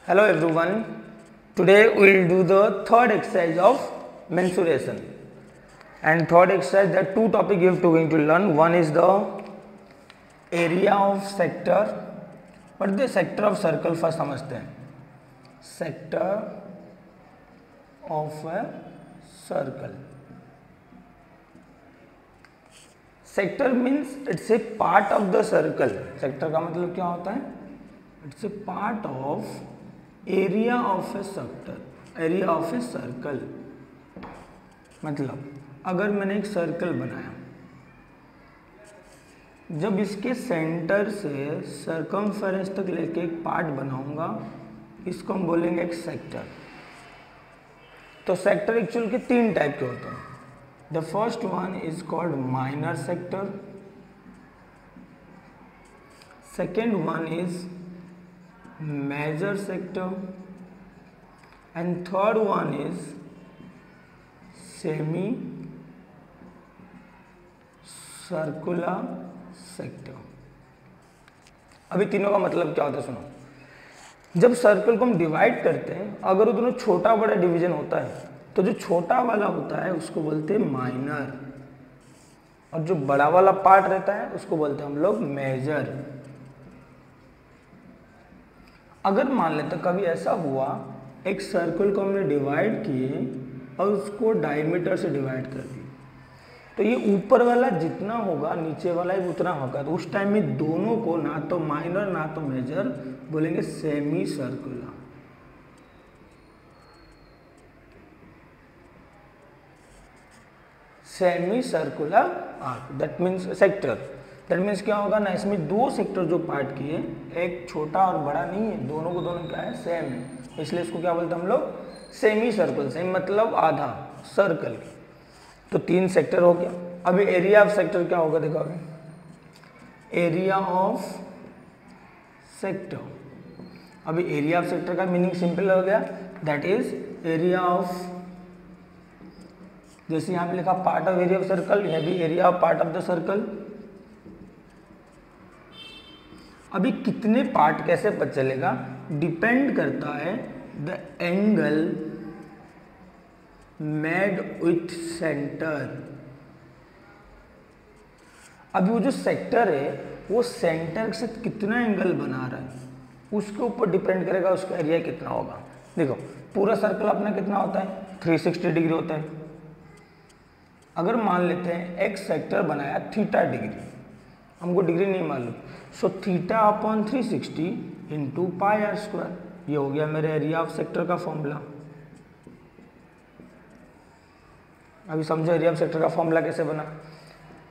Hello everyone. Today we will do the third exercise of mensuration. And third exercise, there are two topics you have to going to learn. One is the area of sector. What is the sector of circle? First समझते हैं. Sector of a circle. Sector means it's a part of the circle. Sector का मतलब क्या होता है? It's a part of area of a sector, area of a circle. मतलब अगर मैंने एक सर्कल बनाया, जब इसके सेंटर से सर्कमफेरेंस तक लेके एक पार्ट बनाऊंगा, इसको हम बोलेंगे एक सेक्टर. तो सेक्टर एक्चुअल के तीन टाइप के होते हैं. The first one is called minor sector, second one is major sector, and third one is semi circular sector. अभी तीनों का मतलब क्या होता है सुनो. जब सर्कल को हम डिवाइड करते हैं, अगर वो दोनों छोटा बड़ा डिवीजन होता है, तो जो छोटा वाला होता है उसको बोलते हैं माइनर, और जो बड़ा वाला पार्ट रहता है उसको बोलते हैं हम लोग मेजर. अगर मान लेते कभी ऐसा हुआ, एक सर्कल को हमने डिवाइड किए और उसको डायमीटर से डिवाइड कर दिए, तो ये ऊपर वाला जितना होगा नीचे वाला ही उतना होगा. तो उस टाइम में दोनों को ना तो माइनर ना तो मेजर बोलेंगे semi circular. Semi circular arc, that means sector. That means क्या होगा ना, इसमें दो सेक्टर जो पार्ट किए, एक छोटा और बड़ा नहीं है, दोनों को दोनों क्या है, सेम है, इसलिए इसको क्या बोलते हैं हम लोग, सेमी सर्कल. सेमी मतलब आधा सर्कल. तो तीन सेक्टर हो गया. अभी एरिया ऑफ सेक्टर क्या होगा देखो. अभी एरिया ऑफ सेक्टर, अभी एरिया ऑफ सेक्टर का मीनिंग सिंपल हो गया, दैट इज एरिया ऑफ, जैसे यहाँ पे लिखा part of area of circle, यह भी area of part of the circle. अभी कितने पार्ट कैसे पता चलेगा, डिपेंड करता है the angle made with centre. अभी वो जो सेक्टर है वो सेंटर से कितना एंगल बना रहा है उसके ऊपर डिपेंड करेगा उसका एरिया कितना होगा. देखो पूरा सर्कल अपना कितना होता है, 360 डिग्री होता है. अगर मान लेते हैं एक सेक्टर बनाया थीटा डिग्री, हमको डिग्री नहीं मालूम, so theta upon 360 into pi are square. ये हो गया मेरे एरिया ऑफ सेक्टर का फॉर्मूला. अभी समझो एरिया ऑफ सेक्टर का फॉर्मूला कैसे बना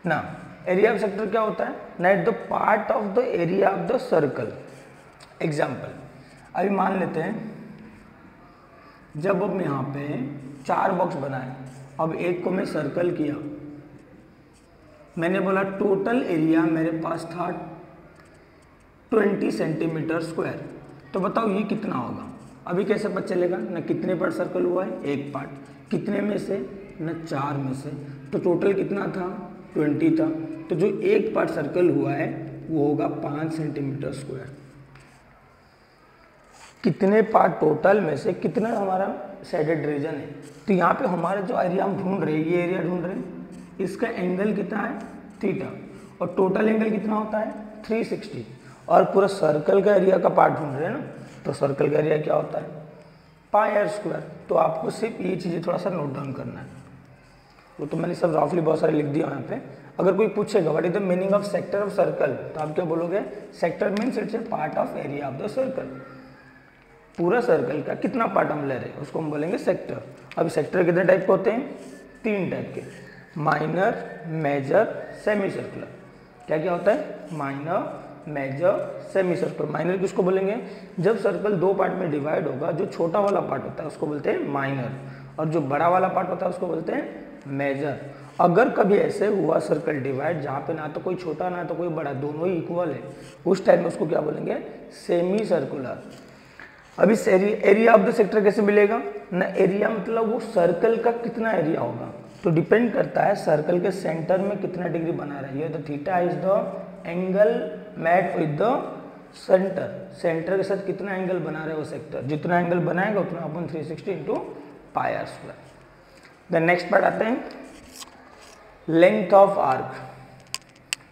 ना. एरिया ऑफ सेक्टर क्या होता है, nth the part of the area of the circle. Example, अभी मान लेते हैं जब हम यहाँ पे 4 बॉक्स बनाए, अब एक को मैं सर्कल किया, मैंने बोला टोटल एरिया मेरे पास था 20 सेंटीमीटर स्क्वायर. तो बताओ ये कितना होगा. अभी कैसे पता चलेगा ना, कितने पार्ट सर्कल हुआ है, एक पार्ट, कितने में से ना 4 में से, तो टोटल कितना था 20 था. तो जो एक पार्ट सर्कल हुआ है वो होगा 5 सेंटीमीटर स्क्वायर. कितने पार्ट टोटल में से कितना हमारा शेडेड रीजन है. तो यहाँ पे हमारे जो एरिया हम ढूंढ रहे हैं, ये एरिया ढूंढ रहे हैं, इसका एंगल कितना है थीटा, और टोटल एंगल कितना होता है 360, और पूरा सर्कल का एरिया का पार्ट ढूंढ रहे हैं ना, तो सर्कल का एरिया क्या होता है पाई आर स्क्वायर. तो आपको सिर्फ ये चीज़ें थोड़ा सा नोट डाउन करना है. वो तो मैंने सब रफली बहुत सारे लिख दिया यहाँ पे. अगर कोई पूछेगा what is the meaning of sector of circle, तो आप क्या बोलोगे, sector means it's a part of area of the circle. पूरा सर्कल का कितना पार्ट हम ले रहे हैं उसको हम बोलेंगे सेक्टर. अभी सेक्टर कितने टाइप के होते हैं, 3 टाइप के, माइनर, मेजर, सेमी सर्कुलर. क्या क्या होता है, minor, major, semi circular. Minor किसको बोलेंगे, जब सर्कल 2 पार्ट में डिवाइड होगा, जो छोटा वाला पार्ट होता है उसको बोलते हैं माइनर, और जो बड़ा वाला पार्ट होता है उसको बोलते हैं मेजर. अगर कभी ऐसे हुआ सर्कल डिवाइड जहाँ पे ना तो कोई छोटा ना तो कोई बड़ा, दोनों ही इक्वल है, उस टाइम में उसको क्या बोलेंगे, सेमी सर्कुलर. अभी एरिया ऑफ द सेक्टर कैसे मिलेगा ना, एरिया मतलब वो सर्कल का कितना एरिया होगा, तो डिपेंड करता है सर्कल के सेंटर में कितना डिग्री बना रहा है. ये the theta is the angle made with the centre के साथ कितना एंगल बना रहा है वो सेक्टर, जितना एंगल बनाएगा उतना अपन 360 into pi are square. Then next part आते हैं लेंथ ऑफ आर्क।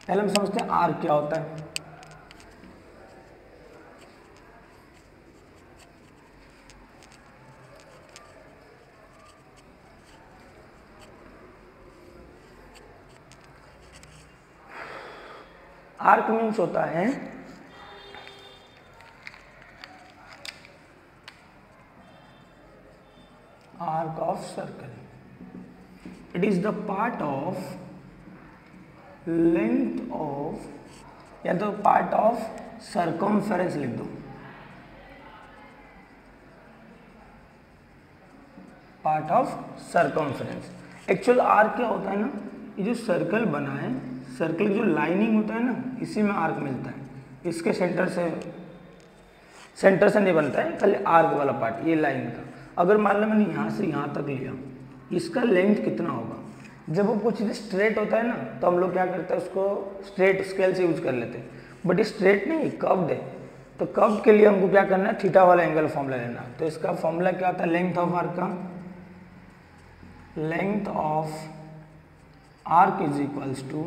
पहले हम समझते हैं आर्क क्या होता है। आर्क मीन्स होता है arc of circle. It is the part of length of, या तो पार्ट ऑफ सर्कमफेरेंस लिख दो, part of circumference. Actual arc क्या होता है ना, ये जो सर्कल बना है, सर्कल की जो लाइनिंग होता है ना, इसी में आर्क मिलता है। इसके सेंटर से नहीं बनता है, खाली आर्क वाला पार्ट, ये लाइन का। अगर मान लो मैंने यहाँ से यहाँ तक लिया, इसका लेंथ कितना होगा। जब वो कुछ स्ट्रेट होता है ना, तो हम लोग क्या करते हैं, उसको स्ट्रेट स्केल से यूज कर लेते हैं। बट ये स्ट्रेट नहीं, कर्व्ड है, तो कर्व के लिए हमको क्या करना है, थीटा वाला एंगल फॉर्मूला लेना। तो इसका फॉर्मूला क्या होता है, लेंथ ऑफ आर्क का, length of arc is equals to,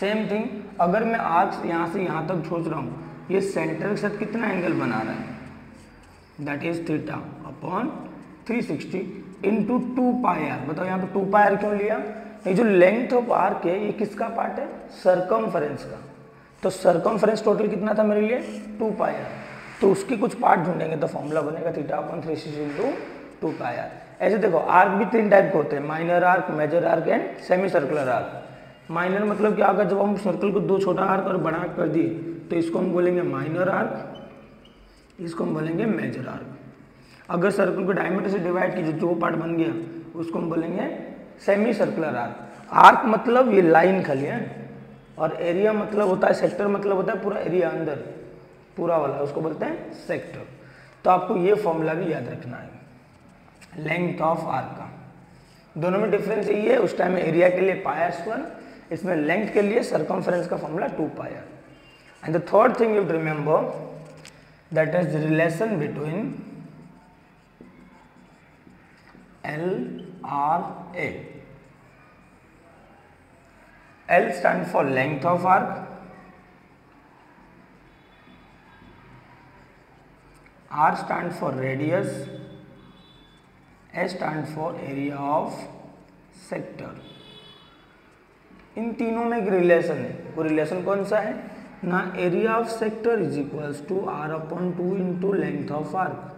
same thing, अगर मैं आर्क यहाँ से यहाँ तक सोच रहा हूँ, ये सेंटर के साथ कितना एंगल बना रहा है, that is theta upon 360 into 2 pi r. बताओ यहाँ पे 2 पाई आर क्यों लिया, ये जो लेंथ ऑफ आर्क है ये किसका पार्ट है, सर्कमफेरेंस का। तो सर्कमफेरेंस टोटल कितना था मेरे लिए, 2 पाई आर। तो उसके कुछ पार्ट ढूंढेंगे तो फॉर्मूला बनेगा theta upon 360 into 2 pi r. ऐसे देखो आर्क भी 3 टाइप के होते हैं, minor arc, major arc and semi circular arc. Minor मतलब क्या होगा, जब हम सर्कल को 2 छोटा आर्क और बड़ा कर दिए तो इसको हम बोलेंगे माइनर आर्क, इसको हम बोलेंगे मेजर आर्क। अगर सर्कल को डायमीटर से डिवाइड कीजिए, जो पार्ट बन गया उसको हम बोलेंगे सेमी सर्कुलर आर्क। आर्क मतलब ये लाइन खाली है, और एरिया मतलब होता है, सेक्टर मतलब होता है पूरा एरिया अंदर पूरा वाला, उसको बोलते हैं सेक्टर। तो आपको ये फॉर्मूला भी याद रखना है लेंथ ऑफ आर्क का। दोनों में डिफरेंस यही है, उस टाइम में एरिया के लिए पाई आर स्क्वायर, इसमें लेंथ के लिए सर्कमफेरेंस का formula 2 pi r. And the third thing you to remember, that is relation between L R A. L stands for length of arc, R stands for radius, A stands for area of sector। इन तीनों में एक relation है, वो relation कौन सा है ना, area of sector is equals to R upon 2 into length of arc.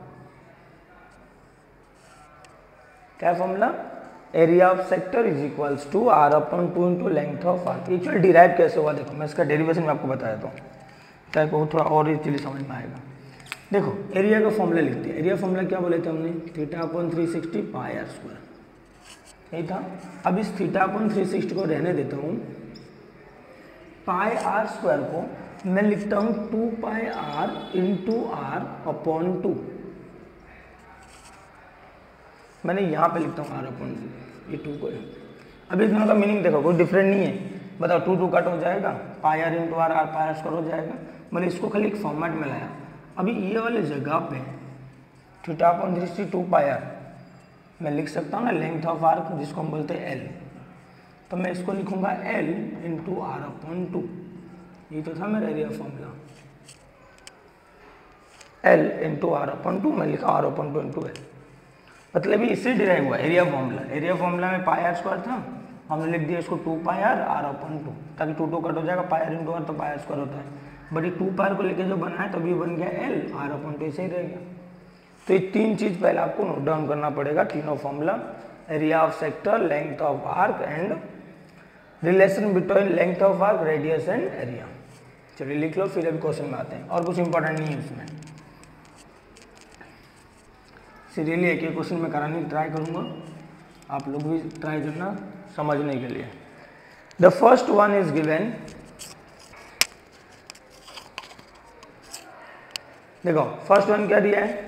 क्या formula, area of sector is equals to R upon 2 into length of arc. Actually derive कैसे हुआ देखो, मैं इसका डेरिवेशन में आपको बता देता हूँ ताकि वो थोड़ा और इजीली समझ में आएगा। देखो एरिया का फॉर्मूला लिखते हैं, एरिया फॉर्मूला क्या बोले थे हमने, theta upon 360 pi are square, यही था। अब इस थीटा अपॉन 360 को रहने देता हूँ, पाई आर स्क्वायर को मैं लिखता हूँ 2 pi R into r upon 2। मैंने यहाँ पे लिखता हूँ आर अपॉन 2, ये 2 को। अब इस दोनों का मीनिंग देखो, कोई डिफरेंट नहीं है। बताओ 2 2 कट हो जाएगा, pi R into R, R pi are square हो जाएगा। मैंने इसको खाली एक फॉर्मेट में लाया। अभी ये वाले जगह पे थीटा अपॉन 360 2 पाई आर मैं लिख सकता हूँ ना लेंथ ऑफ आर्क, जिसको हम बोलते हैं एल। तो मैं इसको लिखूंगा एल इंटू आर अपॉन 2। ये तो था मेरा area formula, L into r upon 2, मैं लिखा आर अपॉन 2 इंटू एल। मतलब ये इससे डिराइव हुआ एरिया फॉर्मूला। एरिया फॉर्मूला में पाई आर स्क्वायर था, हमने लिख दिया इसको 2 पाई आर, आर अपॉन 2, ताकि 2 2 कट हो जाएगा, पाई आर इंटू आर तो पाई आर स्क्वायर होता है। बट ये 2 पाई आर को लेके जो बना है तभी बन गया एल, आर अपॉन 2 ऐसे ही रहेगा। तो ये 3 चीज़ पहले आपको नोट डाउन करना पड़ेगा, तीनों formula, area of sector, length of arc and relation between length of arc, radius and area. चलिए लिख लो, फिर अभी क्वेश्चन में आते हैं। और कुछ इंपॉर्टेंट नहीं है उसमें, सीरियसली एक एक क्वेश्चन में कराने की ट्राई करूँगा, आप लोग भी ट्राई करना समझने के लिए। The first one is given, देखो फर्स्ट वन क्या दिया है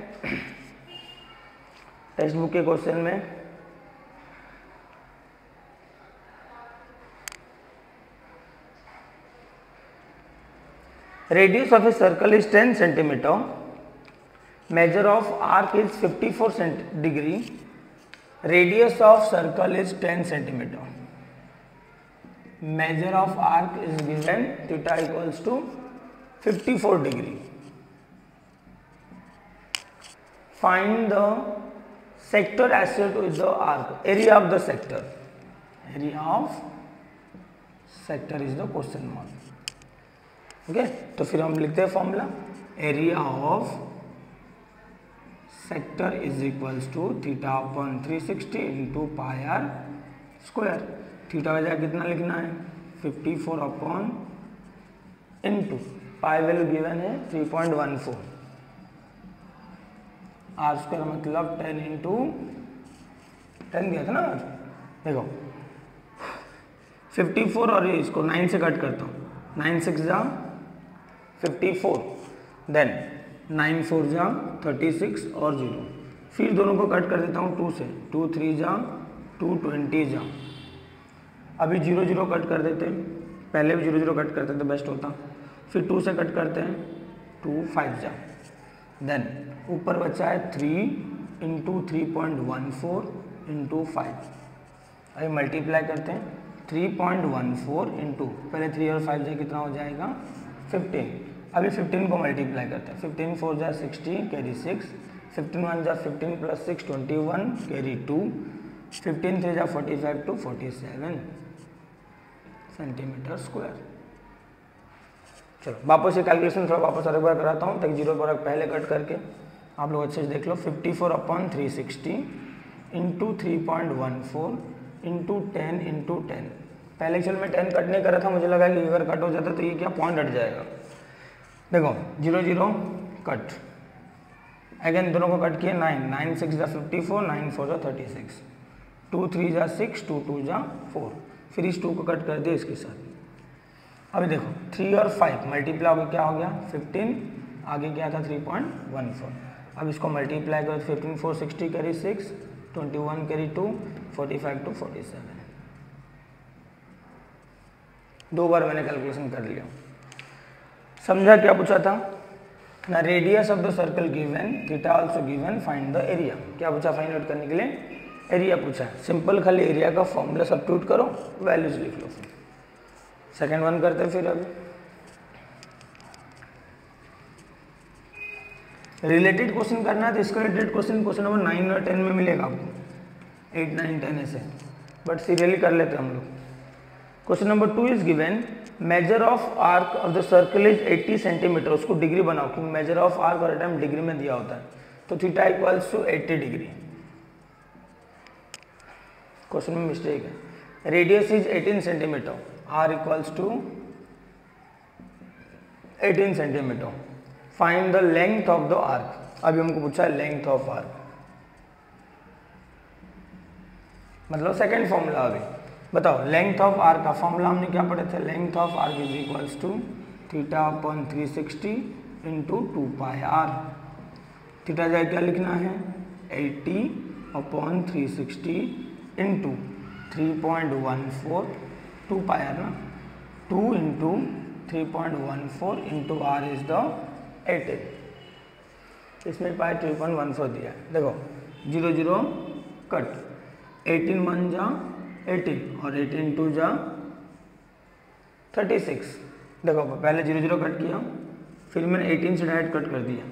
टेक्स्ट बुक के क्वेश्चन में, radius of a circle is 10 centimetre, measure of arc is 54 degree, radius of circle is 10 centimeter, measure of arc is given theta equals to 54 degree. Find the sector associated with the arc, area of the sector, area of sector is the question mark. Okay तो फिर हम लिखते हैं formula, area of sector is equals to theta upon 360 into pi are square. Theta का जगह कितना लिखना है 54 upon into pi value given है 3.14, आर स्क्वायर मतलब 10 इंटू 10 दिया था ना। देखो 54 और इसको 9 से कट करता हूँ, 9 6 जा 54, देन 9 4 जा 36 और 0, फिर दोनों को कट कर देता हूँ 2 से, 2 3 जा 2 20 जा, अभी 0 0 कट कर देते हैं, पहले भी 0 0 कट करते तो बेस्ट होता, फिर 2 से कट करते हैं 2 5 जा, देन ऊपर बचा है 3 इंटू 3.14 इंटू 5, अभी मल्टीप्लाई करते हैं 3.14 इंटू पहले 3 और 5 जा कितना हो जाएगा 15, अभी 15 को मल्टीप्लाई करते हैं, 15 4 जा 60 कैरी 6, 15 1 जा 15 प्लस 6 21 कैरी 2, 15 3 जा 45 टू 47 सेंटीमीटर स्क्वायर। चलो वापस ये कैलकुलेशन थोड़ा वापस और एक बार कराता हूँ ताकि जीरो पर पहले कट करके आप लोग अच्छे से देख लो। 54 अपॉन 360 इंटू 3.14 इंटू 10 इंटू 10, पहले चल मैं 10 कट नहीं कर रहा था, मुझे लगा कि अगर कट हो जाता तो ये क्या पॉइंट हट जाएगा। देखो 0 0 कट, अगेन दोनों को कट किए 9 9 6 जा 54, 9 4 जा 36, 2 3 जा 6, 2 2 जा 4, फिर इस 2 को कट कर दिया इसके साथ। अभी देखो 3 और 5 मल्टीप्लाई हो गया, क्या हो गया 15, आगे क्या था 3.14, अब इसको मल्टीप्लाई करो 15 4 60 कैरी 6, 21 कैरी 2, 45 टू 47, दो बार मैंने कैलकुलेशन कर लिया। समझा क्या पूछा था ना, radius of the circle given, theta also given, find the area. क्या पूछा फाइंड आउट करने के लिए एरिया पूछा है, सिंपल खाली एरिया का फॉर्मूला सब्स्टिट्यूट करो, वैल्यूज लिख लो। फिर सेकेंड वन करते हैं। फिर अभी रिलेटेड क्वेश्चन करना है तो इसका रिलेटेड क्वेश्चन नंबर 9 और 10 में मिलेगा आपको, 8 9 10 ऐसे, बट सीरियली कर लेते हैं हम लोग। Question number 2 is given, measure of arc of the circle is 80 centimetre, उसको डिग्री बनाओ क्योंकि मेजर ऑफ आर्क और टाइम डिग्री में दिया होता है, तो theta equals to 80 degree. Question में मिस्टेक है, radius is 18 centimetre, r equals to 18 centimetre, find the length of the arc. अभी हमको पूछा है लेंथ ऑफ आर्क, मतलब सेकेंड फॉर्मूला। अभी बताओ लेंथ ऑफ आर्क का फॉर्मूला हमने क्या पढ़े थे, length of arc is equals to theta upon 360 into 2 pi r. Theta जाए क्या लिखना है 80 अपॉन 360 इंटू 3.14 2 पाई आर ना, 2 into 3.14 into r is the 18, इसमें पाई 3.14 दिया है। देखो 0 0 कट, 18 1 जा 18 और 18 2 जा 36। देखो पहले 0 0 कट किया, फिर मैंने 18 से डायरेक्ट कट कर दिया,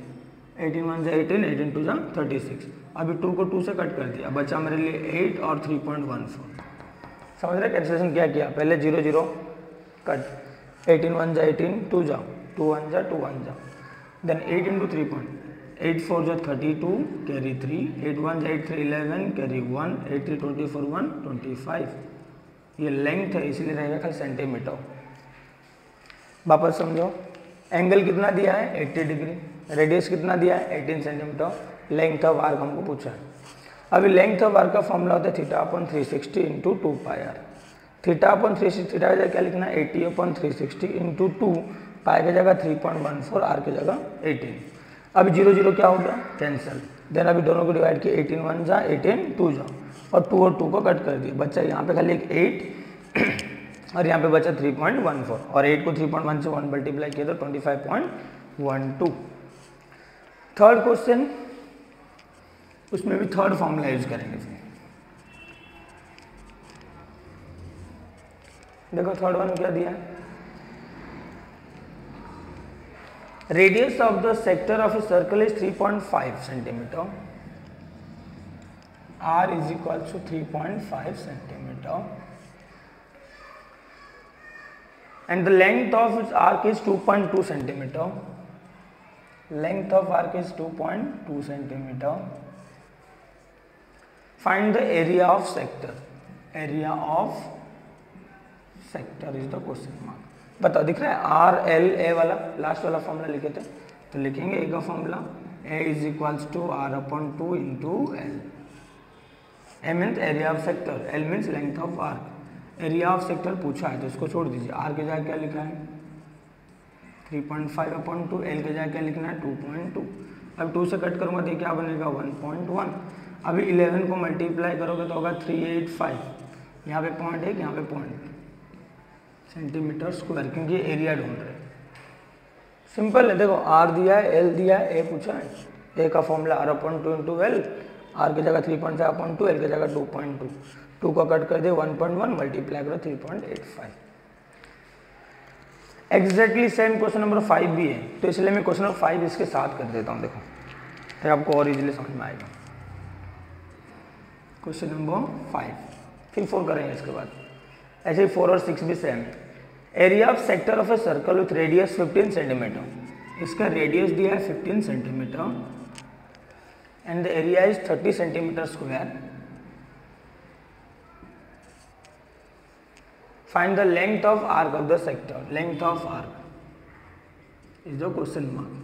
18 1 जा 18, 18 2 जा 36, अभी 2 को 2 से कट कर दिया, बचा मेरे लिए 8 और 3.14। समझ रहे कैलकुलेशन क्या किया, पहले 0 0 कट, 18 1 जा 18, 2 जा 2 1 जा 2 1 जा, देन 8 इंटू 3.8 4 जा 32 कैरी 3, 8 1 जा 8 3 11 कैरी 1, 8 3 24 1 25। ये लेंथ है इसलिए रहेगा खाली सेंटीमीटर। वापस समझो, एंगल कितना दिया है 80 डिग्री, रेडियस कितना दिया है 18 सेंटीमीटर, लेंथ ऑफ आर्क हमको पूछा है। अभी लेंथ ऑफ आर्क का फॉर्मूला होता है theta upon 360 into 2 pi r. Theta upon 360, theta की जगह क्या लिखना है 80 अपॉन 360 इंटू 2, पाई की जगह 3.14, आर की जगह 18। अभी 0 0 क्या हो गया कैंसिल, देन अभी दोनों को डिवाइड किया, 18 1 जा 18 2 जा, और 2 को कट कर दिया, बच्चा यहाँ पे खाली एक 8 और यहाँ पे बचा 3.14 और 8 को 3.1 से 1 मल्टीप्लाई किया तो 25.12। थर्ड क्वेश्चन, उसमें भी थर्ड फॉर्मूला यूज करेंगे फिर। देखो थर्ड वन क्या दिया है, radius of the sector of a circle is 3.5 centimetre, r is equal to 3.5 centimetre and the length of its arc is 2.2 centimeter. Length of arc is 2.2 centimeter. Find the area of sector. Area of sector is the question mark. बताओ, दिख रहा है R L A वाला last वाला formula लिखे थे, तो लिखेंगे A का formula A is equals to R upon 2 into L। A means area of sector, L means length of arc. Area of sector पूछा है तो इसको छोड़ दीजिए, आर के जगह क्या लिखा है 3.5 अपॉन 2, एल के जगह क्या लिखना है 2.2। अब 2 से कट करूँगा तो क्या बनेगा 1.1। अभी 11 को मल्टीप्लाई करोगे तो होगा 385, यहाँ पे 0.1 यहाँ पे 0.2 सेंटीमीटर स्क्वायर, क्योंकि ये एरिया ढूंढ रहे हैं। सिंपल है, देखो आर दिया है, एल दिया है, ए पूछा है, ए का formula r upon 2 into L, r की जगह 3.5 अपॉन 2, एल की जगह 2.2, 2 को कट कर दे 1.1 मल्टीप्लाई करो 3.85। एग्जैक्टली सेम क्वेश्चन नंबर 5 भी है, तो इसलिए मैं क्वेश्चन नंबर 5 इसके साथ कर देता हूँ। देखो तो आपको और इजीली समझ में आएगा। क्वेश्चन नंबर 5, फिर 4 करेंगे इसके बाद। ऐसे ही 4 और 6 भी सेम है। Area of sector of a circle with radius 15 centimetre, इसका रेडियस दिया है 15 centimetre and the area is 30 centimetre square. Find the length of arc of the sector. Length of arc is the question mark.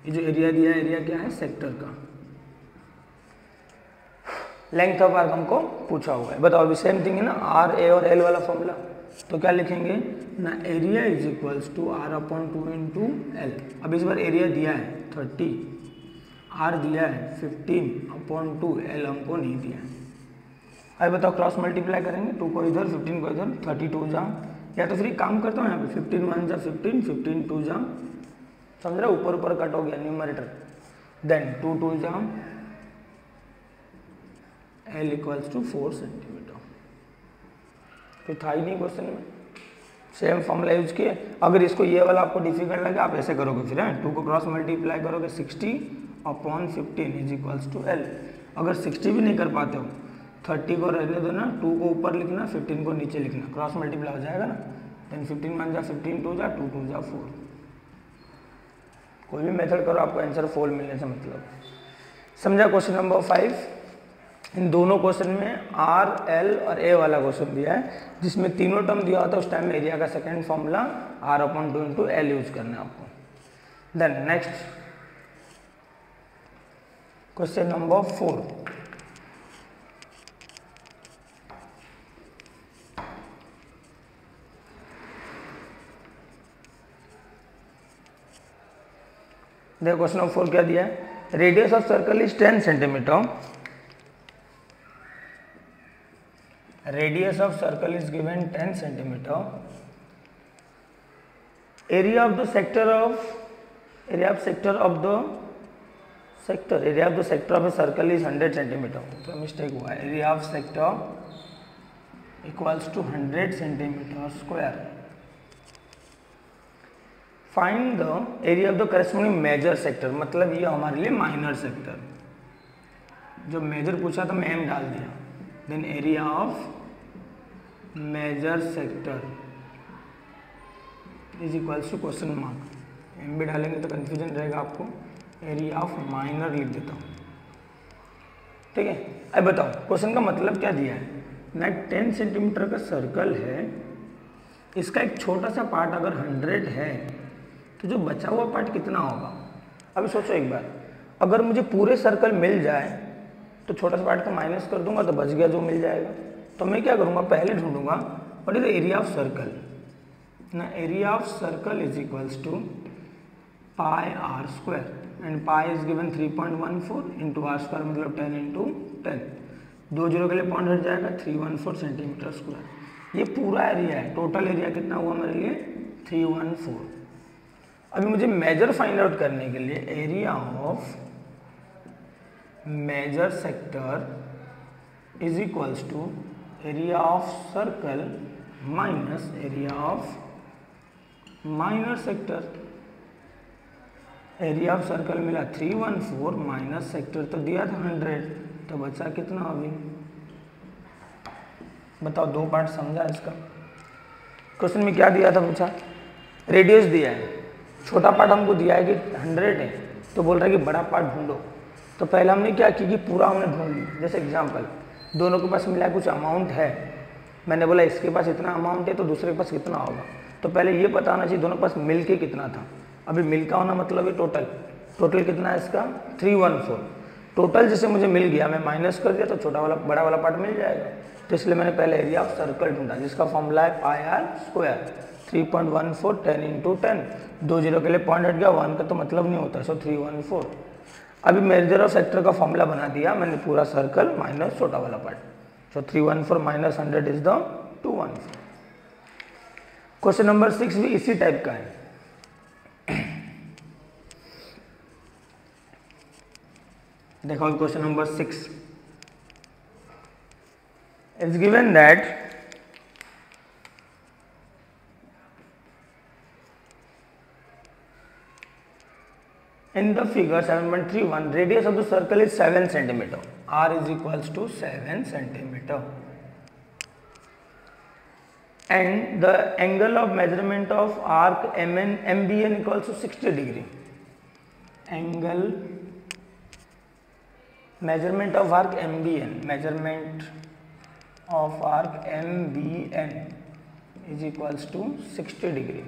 ये जो area दिया है, area क्या है sector का। लेंथ ऑफ आर्क हमको पूछा हुआ है। बताओ अभी सेम थिंग है ना, आर ए और एल वाला फॉर्मूला, तो क्या लिखेंगे ना, area is equals to r upon 2 into L. अब इस बार एरिया दिया है 30, आर दिया है 15 अपॉन 2, एल हमको नहीं दिया है। अब बताओ क्रॉस मल्टीप्लाई करेंगे, 2 को इधर 15 को इधर, 32 जा, या तो फिर एक काम करता हूँ यहाँ पे 15 1 जा 15, 15 2 जा, समझ रहे, ऊपर ऊपर कट हो गया न्यूमरेटर, देन 2 2 जा, एल इक्वल्स टू 4 सेंटीमीटर। फिर था ही नहीं क्वेश्चन में, सेम फॉर्मूला यूज किए। अगर इसको ये वाला आपको डिफिकल्ट लगे आप ऐसे करोगे, फिर 2 को क्रॉस मल्टीप्लाई करोगे 60 upon 15 is equals to L. अगर 60 भी नहीं कर पाते हो 30 को रहने दो ना, 2 को ऊपर लिखना 15 को नीचे लिखना, क्रॉस मल्टीप्लाई हो जाएगा ना, देन 15 1 जा 15 2 जा 2 2 जा 4। कोई भी मेथड करो आपको आंसर 4 मिलने से मतलब। समझा क्वेश्चन नंबर 5। इन दोनों क्वेश्चन में आर एल और ए वाला क्वेश्चन दिया है, जिसमें तीनों टर्म दिया होता है उस टाइम में एरिया का second formula r upon 2 into L use करना है आपको। Then next question number 4। देखो क्वेश्चन नंबर 4 क्या दिया है, radius of circle is 10 centimetre, radius of circle is given 10 centimetre, area of the sector of area of sector of a circle is 100 centimetre. तो mistake हुआ है, area of sector equals to 100 centimetre square. Find the area of the corresponding major sector, मतलब ये हमारे लिए minor sector, जो major पूछा था मैं एम डाल दिया, then area of major sector is equals to question mark, M भी डालेंगे तो कंफ्यूजन रहेगा आपको, एरिया ऑफ माइनर लिख देता हूँ, ठीक है। अब बताओ क्वेश्चन का मतलब क्या दिया है ना, 10 सेंटीमीटर का सर्कल है, इसका एक छोटा सा पार्ट अगर 100 है तो जो बचा हुआ पार्ट कितना होगा। अभी सोचो एक बार, अगर मुझे पूरे सर्कल मिल जाए तो छोटा सा पार्ट को माइनस कर दूंगा तो बच गया जो मिल जाएगा। तो मैं क्या करूँगा, पहले ढूंढूंगा what is the area of circle ना, area of circle is equals to pi are square and pi is given 3.14 into R square मतलब 10 इंटू 10, 2 जीरो के लिए पॉइंट हट जाएगा 314 सेंटीमीटर स्क्वायर। ये पूरा एरिया है, टोटल एरिया कितना हुआ मेरे लिए 314। अभी मुझे मेजर फाइंड आउट करने के लिए area of major sector is equals to area of circle minus area of minor sector. Area of circle मिला 314 माइनस सेक्टर तो दिया था 100, तो बचा कितना अभी बताओ। दो पार्ट समझा इसका। क्वेश्चन में क्या दिया था, पूछा रेडियस दिया है, छोटा पार्ट हमको दिया है कि 100 है, तो बोल रहा है कि बड़ा पार्ट ढूंढो। तो पहले हमने क्या की कि पूरा हमने ढूंढ लिया। जैसे एग्जांपल, दोनों के पास मिला कुछ अमाउंट है, मैंने बोला इसके पास इतना अमाउंट है तो दूसरे के पास कितना होगा, तो पहले ये पता होना चाहिए दोनों के पास मिल के कितना था। अभी मिल का होना मतलब है टोटल कितना है इसका 314। टोटल जैसे मुझे मिल गया, मैं माइनस कर दिया तो छोटा वाला बड़ा वाला पार्ट मिल जाएगा। तो इसलिए मैंने पहले एरिया ऑफ सर्कल ढूंढा जिसका फॉर्मूला है पाई आर स्क्वायर। 3.14 10 × 10, 2 जीरो के लिए पॉइंट हट गया, 1 का तो मतलब नहीं होता, सो 314। अभी मेजर ऑफ सेक्टर का फॉर्मूला बना दिया मैंने, पूरा सर्कल माइनस छोटा वाला part, so 314 minus 100 is the 214। Question number 6 भी इसी टाइप का है। देखो question number 6 is given that in the figure 7.31 radius of the circle is 7 centimeter, r is equals to 7 centimeter, and the angle of measurement of arc MBN equals to 60 degree. Angle measurement of arc MBN is equals to 60 degree.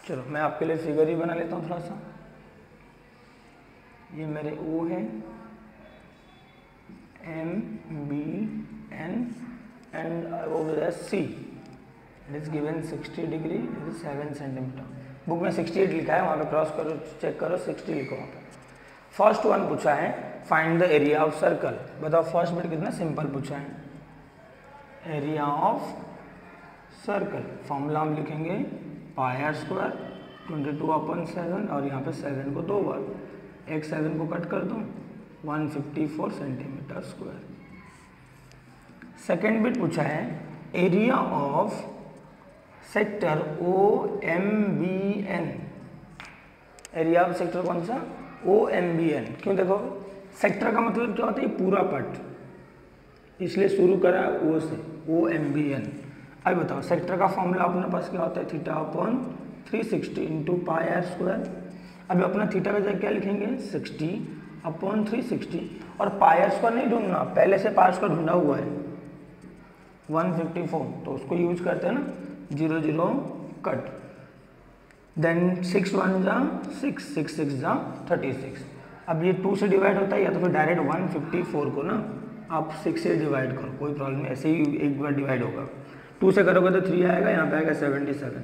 चलो मैं आपके लिए figure ही बना लेता हूँ थोड़ा सा। ये मेरे O है, MBN and over there C. It is given 60 degree, it is 7 centimeter. Book में 68 लिखा है, वहाँ पे क्रॉस करो, चेक करो, 60 लिखो वहाँ पे। फर्स्ट वन पूछा है find the area of circle. बताओ फर्स्ट बिट कितना सिंपल पूछा है। एरिया ऑफ सर्कल फॉर्मूला हम लिखेंगे पाई आर स्क्वायर 22/7 और यहाँ पे 7 को 2 बार, एक 7 को कट कर दो 154 सेंटीमीटर स्क्वायर। सेकेंड बिट पूछा है area of sector OMBN। Area of sector कौन सा OMBN। क्यों, देखो सेक्टर का मतलब क्या होता है, पूरा पार्ट, इसलिए शुरू करा O से OMBN। अब बताओ सेक्टर का फॉर्मूला अपने पास क्या होता है, θ/360 इंटू पाई आर स्क्वायर। अभी अपना थीटा का जगह क्या लिखेंगे 60/360, और पाई आर स्क्वायर नहीं ढूंढना, पहले से पाई आर स्क्वायर ढूंढा हुआ है 154, तो उसको यूज करते हैं ना, 0 0 कट, देन 6 1 जा 6, 6 6 जा 36। अब ये 2 से डिवाइड होता है, या तो फिर डायरेक्ट 154 को ना आप 6 से डिवाइड करो, कोई प्रॉब्लम नहीं, ऐसे ही एक बार डिवाइड होगा। 2 से करोगे तो 3 आएगा, यहाँ पे आएगा 77।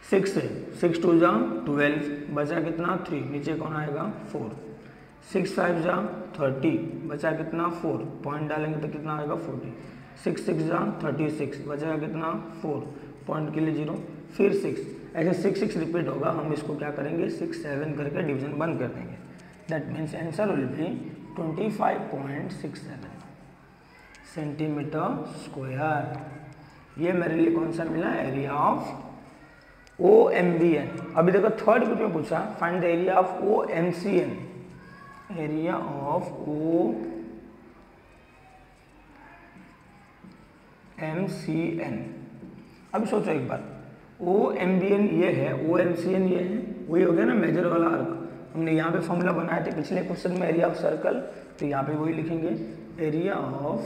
6 से 6 2 जा 12, बचा कितना 3, नीचे कौन आएगा 4। 6 5 जा 30, बचा कितना 4, पॉइंट डालेंगे तो कितना आएगा 40। 6 6 जा 36, बचा कितना 4, पॉइंट के लिए 0, फिर 6, ऐसे 6 6 रिपीट होगा। हम इसको क्या करेंगे 6 7 करके डिवीजन बंद कर देंगे। That means answer will be 25.67 centimetre square. ये मेरे लिए कौन सा मिला, एरिया ऑफ OMBN। अभी देखो थर्ड बिट में पूछा find the area of OMCN। Area of OMCN। अभी सोचो एक बार, OMBN ये है, OMCN ये है, वही हो गया ना मेजर वाला आर्क। हमने यहाँ पे फॉर्मूला बनाए थे पिछले क्वेश्चन में एरिया ऑफ सर्कल, तो यहाँ पे वही लिखेंगे area of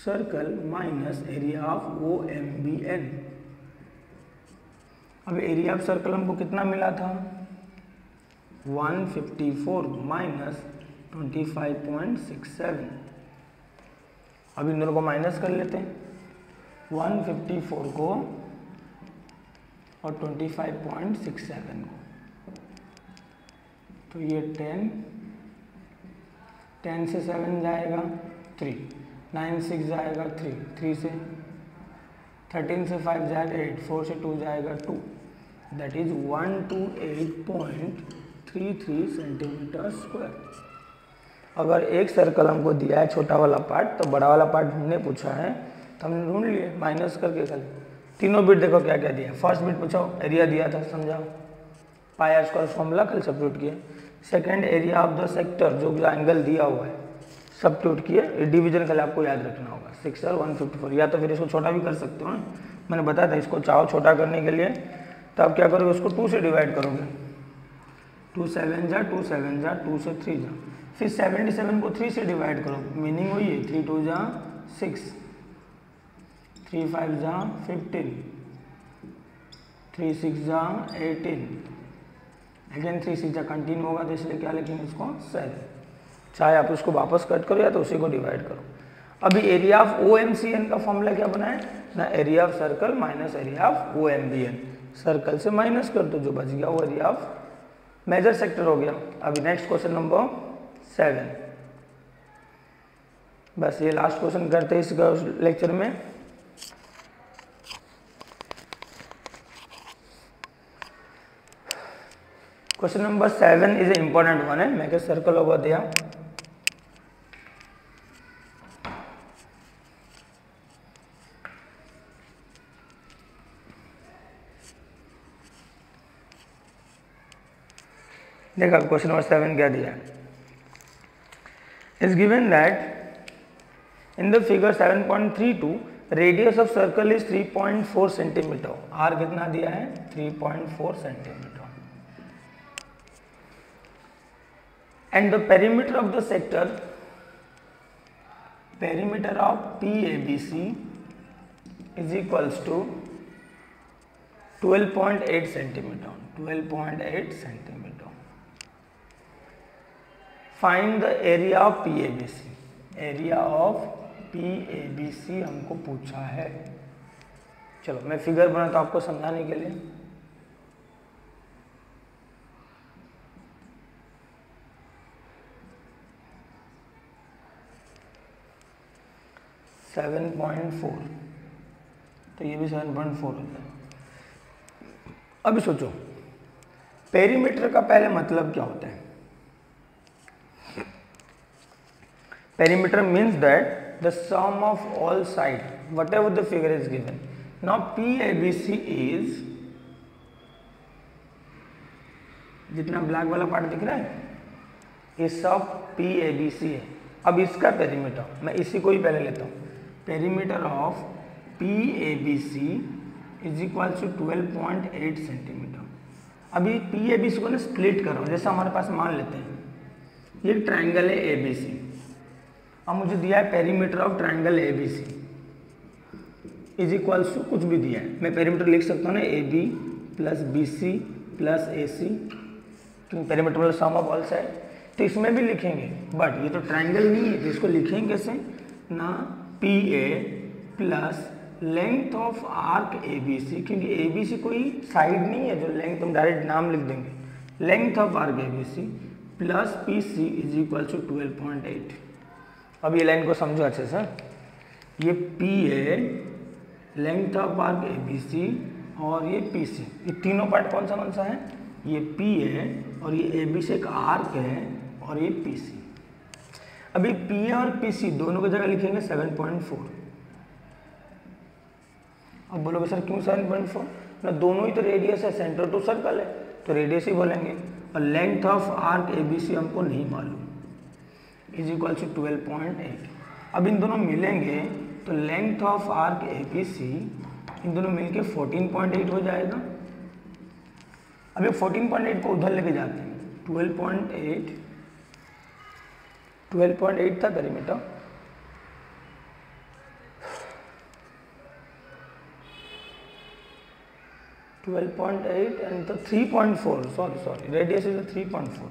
circle minus area of OMBN। अब एरिया ऑफ सर्कल हमको कितना मिला था 154 माइनस 25.67। अब इन दोनों को माइनस कर लेते हैं, 154 को और 25.67 को, तो ये 10 से 7 जाएगा 3, 9 6 जाएगा 3, 3 से 13 से 5 जाएगा 8, 4 से 2 जाएगा 2, दैट इज 128.33 सेंटीमीटर स्क्वायर। अगर एक सर्कल हमको दिया है छोटा वाला पार्ट, तो बड़ा वाला पार्ट ढूंढने पूछा है तो हमने ढूंढ लिए, माइनस करके कर। तीनों बिट देखो क्या क्या दिया। फर्स्ट बिट पूछो, एरिया दिया था, समझाओ, पाई आर स्क्वायर फॉर्मूला कल सब्स्टिट्यूट किए। Second, area of the sector, जो एंगल दिया हुआ है, सब्स्टिट्यूट किए। डिवीजन कल आपको याद रखना होगा 6 और 154, या तो फिर इसको छोटा भी कर सकते हो ना, मैंने बताया था। इसको चाहो छोटा करने के लिए तो आप क्या करोगे, उसको 2 से डिवाइड करोगे, 2 7 जा 2 7 जा 2 से 3 जा, फिर 77 को 3 से डिवाइड करो, मीनिंग वही है, 3 2 जा 6, 3 5 जा 15, 3 6 जा 18, अगेन 3 6 जा कंटिन्यू होगा, तो इसलिए क्या लिखेंगे इसको 7। चाहे आप उसको वापस कट करो या तो उसी को डिवाइड करो। अभी एरिया ऑफ OMCN का फॉर्मूला क्या बना है ना, area of circle minus area of OMBN। Circle से माइनस कर दो, जो बच गया वो एरिया ऑफ मेजर सेक्टर हो गया। अभी नेक्स्ट क्वेश्चन नंबर 7, बस ये लास्ट क्वेश्चन करते हैं इस लेक्चर में। Question number 7 is a important one है, make a circle over there. देखा क्वेश्चन नंबर 7 क्या दिया है, is given that in the figure 7.32 radius of circle is 3.4 centimetre. R कितना दिया है, 3.4 centimetre. And the perimeter of the sector, perimeter of PABC is equals to 12.8 centimetre, 12.8 centimetre. Find the area of PABC, area of PABC हमको पूछा है। चलो मैं figure बनाता हूं आपको समझाने के लिए। सेवन 7.4, तो ये भी 7.4 होता है। अभी सोचो पेरीमीटर का पहले मतलब क्या होता है। Perimeter means that the sum of all sides, whatever the figure is given. Now PABC is, जितना ब्लैक वाला पार्ट दिख रहा है ये सब PABC है। अब इसका पेरीमीटर मैं इसी को ही पहले लेता हूँ, perimeter of PABC is equal to 12.8 centimetre. अभी PABC को ना स्प्लिट कर रहा हूँ, जैसा हमारे पास मान लेते हैं ये ट्राइंगल है ABC, अब मुझे दिया है perimeter of triangle ABC is equals to कुछ भी दिया है, मैं पेरीमीटर लिख सकता हूँ ना AB plus BC plus AC, क्योंकि पेरीमीटर मतलब सम ऑफ ऑल साइड। तो इसमें भी लिखेंगे, बट ये तो ट्राइंगल नहीं है, तो इसको लिखेंगे कैसे ना, PA plus length of arc ABC, क्योंकि ABC कोई साइड नहीं है जो लेंथ, तुम डायरेक्ट नाम लिख देंगे, length of arc ABC plus PC is equal to 12.8। अब ये लाइन को समझो अच्छे से, ये PA length of arc ABC और ये PC, ये तीनों पार्ट कौन सा है, ये PA और ये AB से एक आर्क है और ये PC। अभी PA और PC दोनों की जगह लिखेंगे 7.4। अब बोलोगे सर क्यों 7.4, ना दोनों ही तो रेडियस है, सेंटर टू सर्कल है तो रेडियस ही बोलेंगे, और लेंथ ऑफ आर्क ABC हमको नहीं मालूम, इज इक्वल टू 12.8। अब इन दोनों मिलेंगे तो लेंथ ऑफ आर्क ABC इन दोनों मिलके 14.8 हो जाएगा। अब ये 14.8 को उधर लेके जाते हैं, 12.8 था पेरीमीटर, एंड तो 3.4, सॉरी रेडियस इज 3.4।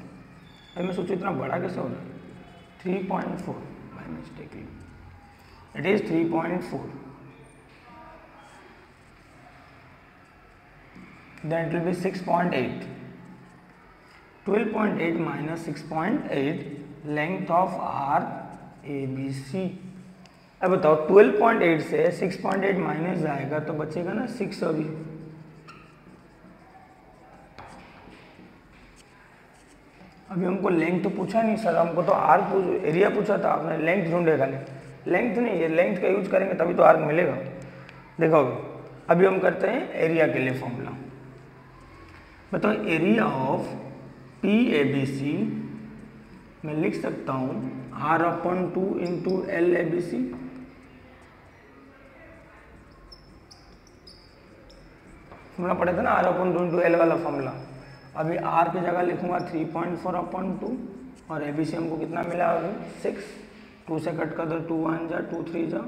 अभी मैं सोचूं इतना बड़ा कैसे हो रहा है, 3.4 by mistake, it is 3.4, then it will be 6.8, 12.8 minus 6.8 length of arc ABC अब बताओ 12.8 से 6.8 माइनस जाएगा तो बचेगा ना 6 अभी। अभी हमको लेंथ तो पूछा नहीं सर, हमको तो आर्क एरिया पूछा था, आपने लेंथ ढूंढेगा नहीं, लेंथ नहीं, ये लेंथ का यूज करेंगे तभी तो आर्क मिलेगा। देखो अभी हम करते हैं एरिया के लिए फॉर्मूला। बताओ area of P A B C मैं लिख सकता हूँ R/2 into L A B C. Formula पढ़े थे ना R/2 इंटू एल वाला फॉर्मूला। अभी R की जगह लिखूंगा 3.4/2 और ए बी सी हमको कितना मिला अभी 6, 2 से कट कर दो, 2 1 जा 2 3 जा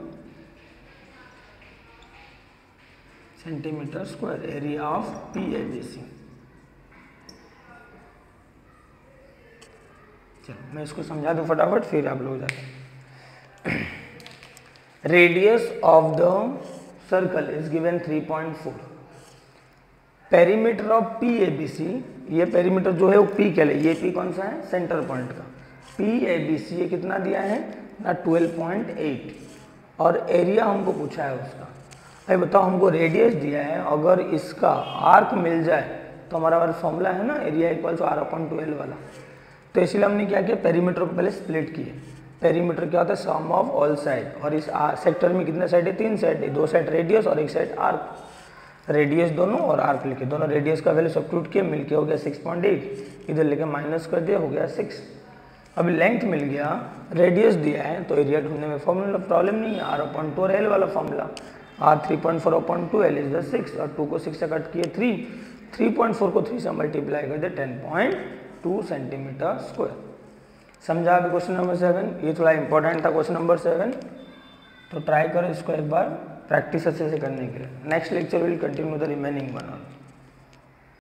centimetre square area of P A B C. चलो मैं इसको समझा दूँ फटाफट, फिर आप लोग जाते। Radius of the circle is given 3.4। Perimeter of P A B C, ये पेरीमीटर जो है वो पी के लिए, ये पी कौन सा है सेंटर पॉइंट का, पी ए बी सी ये कितना दिया है ना 12.8 और एरिया हमको पूछा है उसका। अरे बताओ हमको रेडियस दिया है, अगर इसका आर्क मिल जाए तो हमारा वाला फॉर्मूला है ना एरिया इक्वल टू R/2 वाला, तो इसलिए हमने क्या किया पेरीमीटर को पहले स्प्लिट किए। पेरीमीटर क्या होता है सम ऑफ ऑल साइड, और इस सेक्टर में कितने साइड है 3 साइड है, 2 साइड रेडियस और 1 साइड आर्क। रेडियस दोनों और आर्क लिखे, दोनों रेडियस का वैल्यू सब्स्टिट्यूट किया, मिलके हो गया 6.8, इधर लेके माइनस कर दिया हो गया 6। अभी लेंथ मिल गया, रेडियस दिया है तो एरिया ढूंढने में फॉर्मूला प्रॉब्लम नहीं है, R/2 और एल वाला formula. R 3.4/2 L is the 6 और 2 को 6 से कट किए 3, 3.4 को 3 से मल्टीप्लाई कर दे 10.2 सेंटीमीटर स्क्वायर। समझा अभी क्वेश्चन नंबर 7? ये थोड़ा इंपॉर्टेंट था क्वेश्चन नंबर 7, तो ट्राई करो इसको एक बार प्रैक्टिस अच्छे से करने के लिए। Next lecture will continue the remaining one.